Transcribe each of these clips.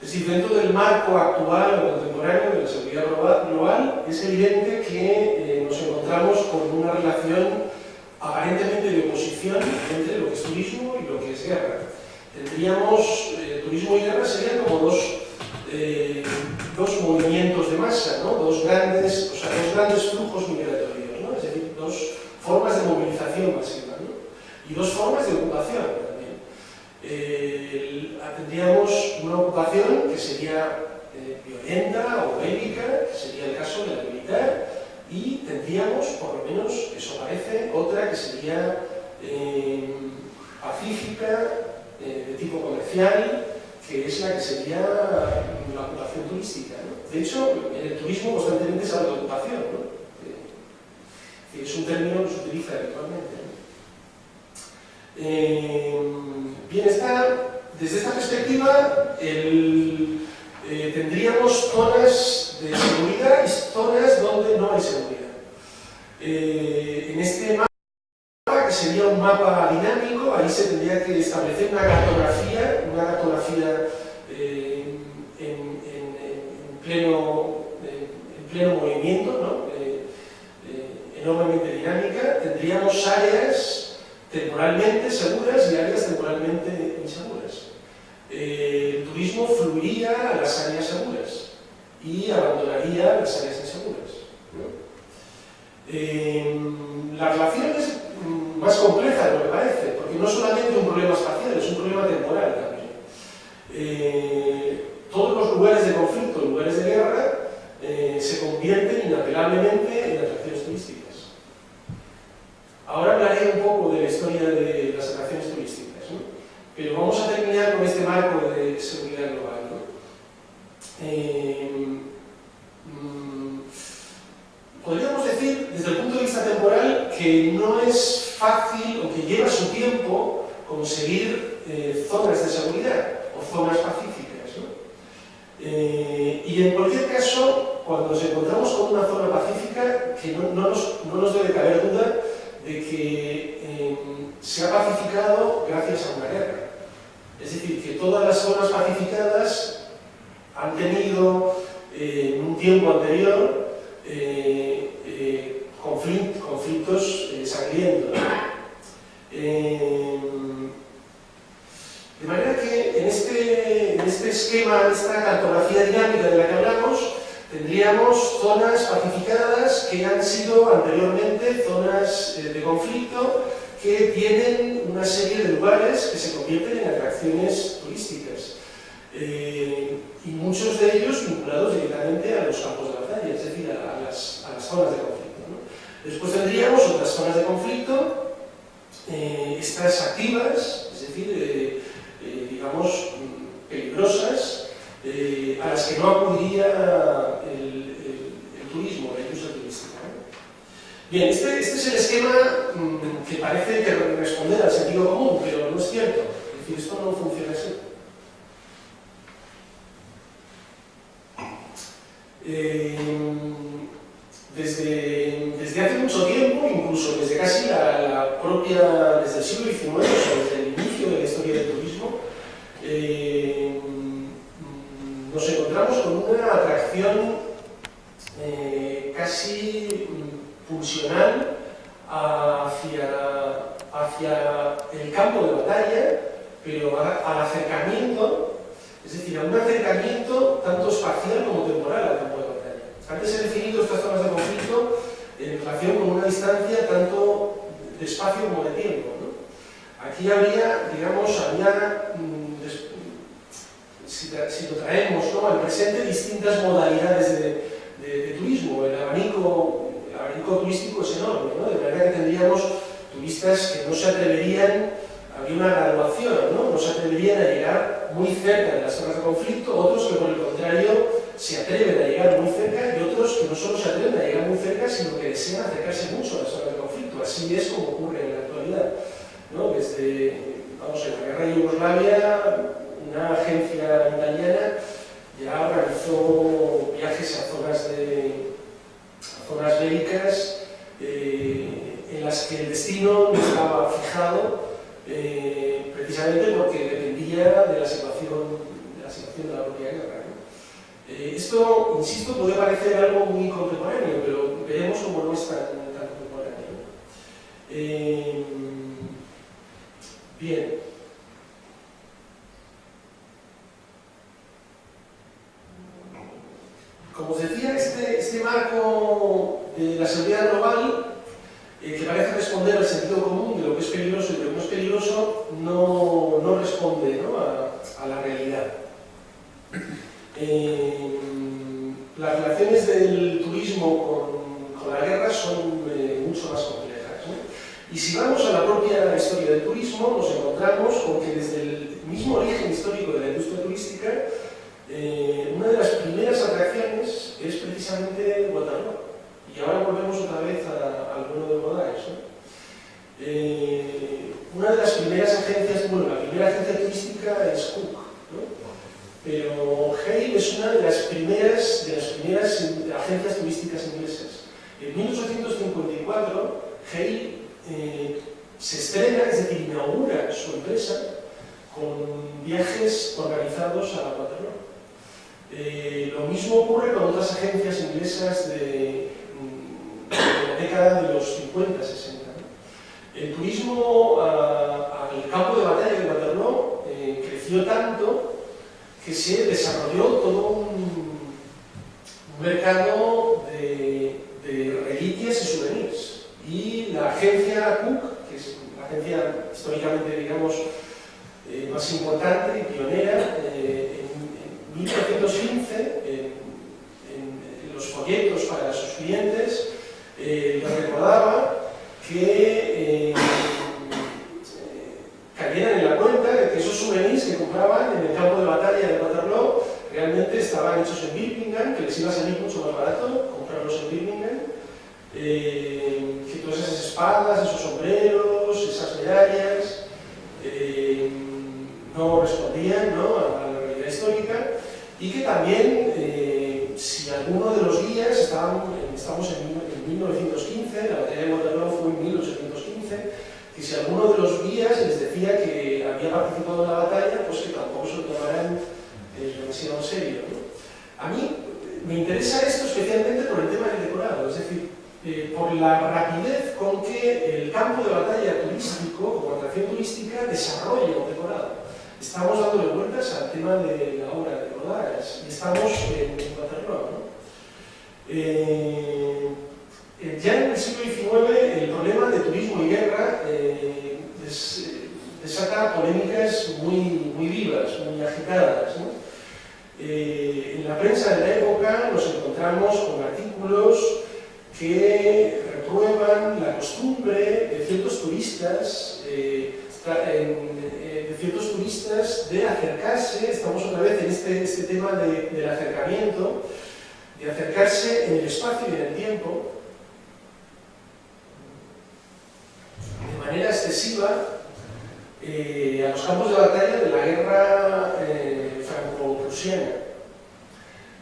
Es decir, dentro del marco actual o contemporáneo de la seguridad global, es evidente que nos encontramos con una relación aparentemente de oposición entre lo que es turismo y lo que es guerra. Tendríamos, turismo y guerra serían como dos movimientos de masa, ¿no? dos grandes flujos migratorios, ¿no? Es decir, dos formas de movilización masiva, ¿no? Y dos formas de ocupación también. Tendríamos una ocupación que sería violenta o bélica, que sería el caso de la militar, y tendríamos, por lo menos, eso parece, otra que sería pacífica, de tipo comercial, que es la que sería la ocupación turística, ¿no? De hecho, en el turismo constantemente se habla de ocupación, ¿no? Que es un término que se utiliza habitualmente, ¿no? Bien, desde esta perspectiva, tendríamos zonas de seguridad y zonas donde no hay seguridad. En este mapa, que sería un mapa dinámico, ahí se tendría que establecer una cartografía en pleno movimiento, ¿no? Enormemente dinámica. Tendríamos áreas temporalmente seguras y áreas temporalmente inseguras. El turismo fluiría a las áreas seguras y abandonaría las áreas inseguras, ¿no? La relación es más compleja de lo que parece, porque no es solamente un problema espacial, es un problema temporal también. Todos los lugares de conflicto, lugares de guerra, se convierten inapelablemente en atracciones turísticas. Ahora hablaré un poco de la historia de las atracciones turísticas, ¿no? Pero vamos a terminar con este marco de seguridad global, ¿no? Podríamos decir, desde el punto de vista temporal, que no es fácil o que lleva su tiempo conseguir zonas de seguridad o zonas pacíficas, ¿no? Y en cualquier caso, cuando nos encontramos con una zona pacífica, que no nos debe caber duda de que se ha pacificado gracias a una guerra. Es decir, que todas las zonas pacificadas han tenido en un tiempo anterior conflictos sangrientos. De manera que en este esquema, en esta cartografía dinámica de la que hablamos, tendríamos zonas pacificadas que han sido anteriormente zonas de conflicto, que tienen una serie de lugares que se convierten en atracciones turísticas. Y muchos de ellos vinculados directamente a los campos de batalla, es decir, a las zonas de conflicto, ¿no? Después tendríamos otras zonas de conflicto, estas activas, es decir, digamos, peligrosas, a las que no acudiría el turismo, la industria turística, ¿no? Bien, este es el esquema que parece que responder al sentido común, pero no es cierto. Es decir, esto no funciona así. Desde hace mucho tiempo, incluso desde casi desde el siglo XIX, o desde el inicio de la historia del turismo, nos encontramos con una atracción casi pulsional hacia el campo de batalla, pero al acercamiento, es decir, a un acercamiento tanto espacial como temporal al campo de batalla. Antes he definido estas zonas de conflicto en relación con una distancia tanto de espacio como de tiempo, ¿no? Aquí habría, digamos, si lo traemos, ¿no?, al presente, distintas modalidades de turismo. El abanico turístico es enorme, ¿no? De manera que tendríamos turistas que no se atreverían, habría una graduación, ¿no? No se atreverían a llegar muy cerca de las zonas de conflicto, otros que por el contrario se atreven a llegar muy cerca, y otros que no solo se atreven a llegar muy cerca, sino que desean acercarse mucho a las zonas de conflicto. Así es como ocurre en la actualidad, ¿no? Desde, vamos, en la guerra de Yugoslavia, una agencia italiana ya organizó viajes a zonas bélicas en las que el destino no estaba fijado, precisamente porque dependía de la situación organización de la propia guerra, ¿no? Esto, insisto, puede parecer algo muy contemporáneo, pero veremos cómo no es tan contemporáneo, ¿no? Bien. Como os decía, este marco de la seguridad global, que parece responder al sentido común de lo que es peligroso y de lo que no es peligroso, no responde, ¿no?, a la realidad. Las relaciones del turismo con la guerra son mucho más complejas, ¿no? Y si vamos a la propia historia del turismo, nos encontramos con que desde el mismo origen histórico de la industria turística, una de las primeras atracciones es precisamente Waterloo. Y ahora volvemos otra vez al vuelo de Moraes, ¿no? Una de las primeras agencias, bueno, la primera agencia turística es Cook, ¿no? Pero Hale es una de las primeras agencias turísticas inglesas. En 1854, Hale se estrena, es decir, inaugura su empresa con viajes organizados a Waterloo. Lo mismo ocurre con otras agencias inglesas de la década de los 50-60. ¿no? El turismo al campo de batalla de Waterloo creció tanto que se desarrolló todo un mercado de reliquias y souvenirs. Y la agencia Cook, que es la agencia históricamente, digamos, más importante y pionera, en 1915, en los folletos para sus clientes, les recordaba que cayeran en la cuenta de que esos souvenirs que compraban en el campo de batalla de Waterloo realmente estaban hechos en Birmingham, que les iba a salir mucho más barato comprarlos en Birmingham, que todas esas espadas, esos sombreros, esas medallas no respondían, ¿no?, a la realidad histórica, y que también, si alguno de los guías, estamos en 1915, la batalla de Waterloo fue en 1815, que si alguno de los guías les decía que había participado en la batalla, pues que tampoco se lo tomaran demasiado en serio, ¿no? A mí me interesa esto especialmente por el tema del decorado, es decir, por la rapidez con que el campo de batalla turístico, como atracción turística, desarrolla un decorado. Estamos dándole vueltas al tema de la obra de Moraes y estamos en Waterloo, ¿no? Ya en el siglo XIX el problema de turismo y guerra desata polémicas muy vivas, muy agitadas, ¿no? En la prensa de la época nos encontramos con artículos que reprueban la costumbre de ciertos turistas de acercarse, estamos otra vez en este tema del acercamiento, de acercarse en el espacio y en el tiempo de manera excesiva a los campos de batalla de la guerra franco-prusiana.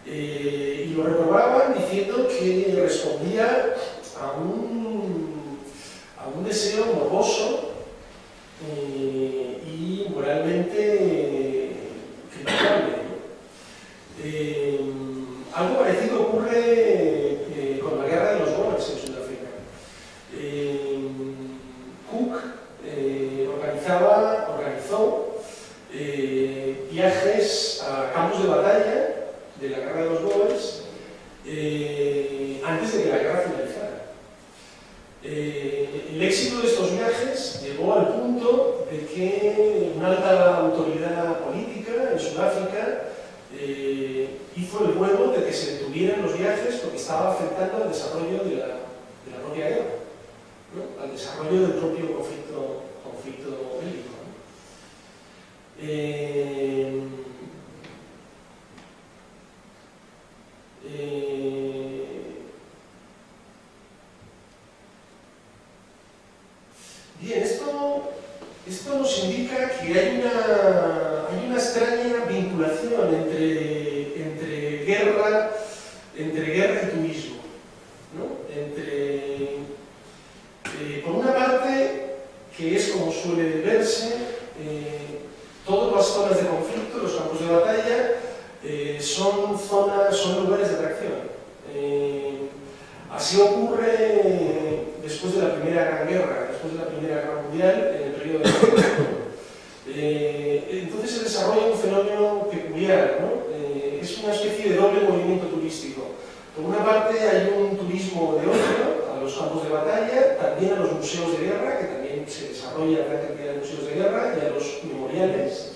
Y lo reprobaban diciendo que respondía a un deseo morboso y moralmente criticable, ¿no? Algo parecido ocurre con la guerra de los Boers en Sudáfrica. Cook organizó viajes a campos de batalla de la guerra de los Boers antes de que la guerra finalizara. El éxito de estos viajes llegó al punto de que una alta autoridad política en Sudáfrica hizo el ruego de que se detuvieran los viajes porque estaba afectando al desarrollo de la propia guerra, ¿no?, al desarrollo del propio conflicto bélico, ¿no? Bien, esto nos indica que hay una extraña vinculación entre guerra y turismo, ¿no? Por una parte, que es como suele verse, todas las zonas de conflicto conflicto, los campos de batalla, son lugares de atracción. Así ocurre después de la Primera Gran Guerra, después de la Primera Guerra Mundial, en el periodo de entonces se desarrolla un fenómeno peculiar, ¿no? Es una especie de doble movimiento turístico. Por una parte hay un turismo de ocio a los campos de batalla, también a los museos de guerra, que también se desarrolla gran cantidad de museos de guerra, y a los memoriales.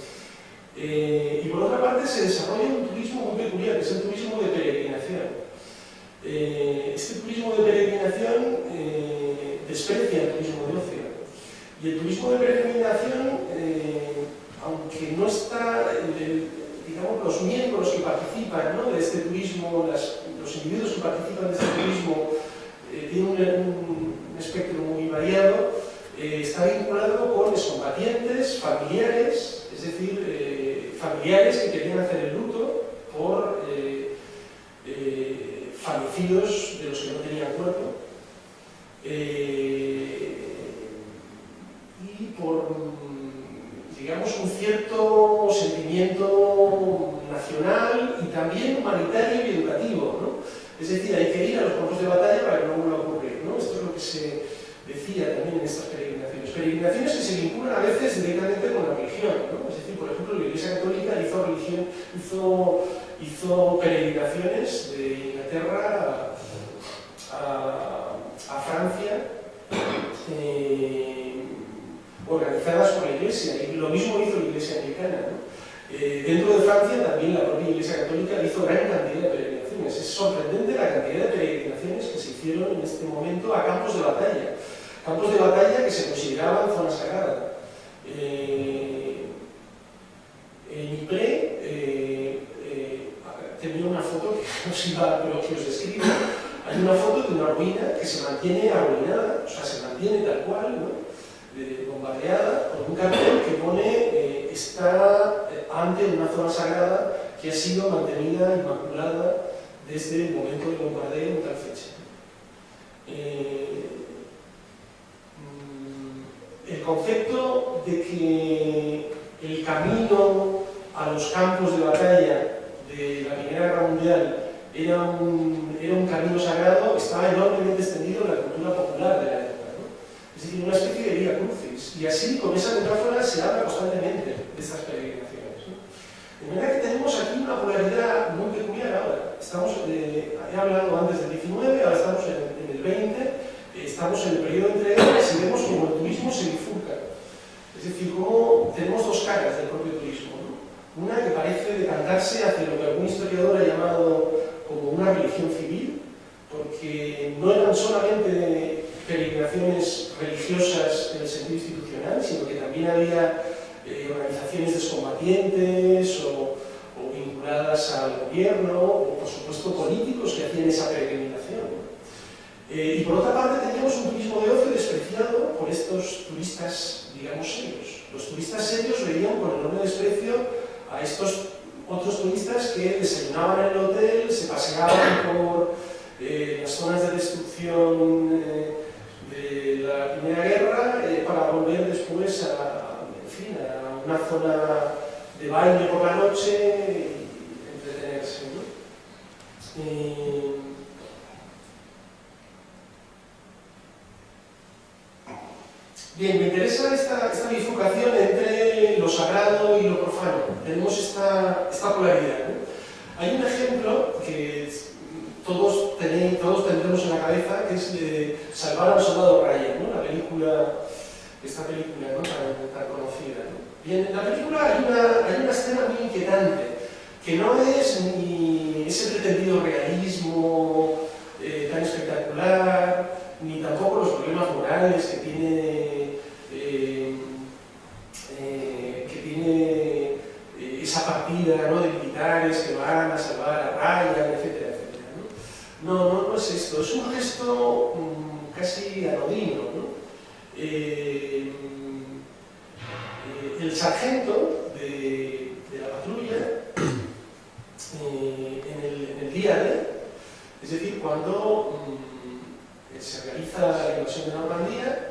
Y por otra parte se desarrolla un turismo muy peculiar, que es el turismo de peregrinación. Este turismo de peregrinación desprecia el turismo de ocio. Y el turismo de peregrinación, aunque no está, digamos, los miembros que participan, ¿no?, de este turismo, los individuos que participan de este turismo, tienen un espectro muy variado, está vinculado con excombatientes, familiares, es decir, familiares que querían hacer el luto por fallecidos de los que no tenían cuerpo, y por, digamos, un cierto sentimiento nacional y también humanitario y educativo, ¿no? Es decir, hay que ir a los campos de batalla para que no vuelva a ocurrir, ¿no? Esto es lo que se decía también en estas peregrinaciones. Peregrinaciones que se vinculan a veces directamente con la religión, ¿no? Es decir, por ejemplo, la Iglesia Católica hizo peregrinaciones de Inglaterra a Francia, organizadas por la Iglesia, y lo mismo hizo la Iglesia Anglicana, ¿no? Dentro de Francia también la propia Iglesia Católica hizo gran cantidad de peregrinaciones. Es sorprendente la cantidad de peregrinaciones que se hicieron en este momento a campos de batalla que se consideraban zona sagrada. En Ypres tenía una foto que os describo. Hay una foto de una ruina que se mantiene arruinada, o sea, se mantiene tal cual, ¿no?, bombardeada, con un cartel que pone está ante una zona sagrada que ha sido mantenida inmaculada desde el momento del bombardeo en tal fecha. El concepto de que el camino a los campos de batalla de la Primera Guerra Mundial era un camino sagrado estaba enormemente extendido en la cultura popular de la época, ¿no? Es decir, una especie de vía crucis. Y así, con esa metáfora, se habla constantemente de estas peregrinaciones, ¿no? De manera que tenemos aquí una polaridad muy peculiar ahora. He hablado antes del 19, ahora estamos en el 20, estamos en el periodo entre guerras y vemos como el turismo se bifurca. Es decir, como tenemos dos caras del propio turismo, ¿no? Una que parece decantarse hacia lo que algún historiador ha llamado como una religión civil, porque no eran solamente peregrinaciones religiosas en el sentido institucional, sino que también había organizaciones de excombatientes o vinculadas al gobierno, o por supuesto políticos que hacían esa peregrinación. Y por otra parte teníamos un turismo de ocio despreciado por estos turistas, digamos, serios. Los turistas serios veían con enorme desprecio a estos otros turistas que desayunaban en el hotel, se paseaban por las zonas de destrucción de la Primera Guerra para volver después a una zona de baile por la noche y entretenerse, ¿no? Bien, me interesa esta bifurcación entre lo sagrado y lo profano. Tenemos esta polaridad, ¿no? Hay un ejemplo que todos tendremos en la cabeza, que es de Salvar al Soldado Ryan, ¿no? Esta película, ¿no?, tan conocida, ¿no? Bien, en la película hay una escena muy inquietante, que no es ni ese pretendido realismo tan espectacular, ni tampoco los problemas morales que tiene esa partida, ¿no?, de militares que van a salvar a Ryan, etcétera, etcétera, ¿no? No es esto, es un gesto casi anodino, ¿no? El sargento de la patrulla en el día D, es decir, cuando se realiza la invasión de Normandía,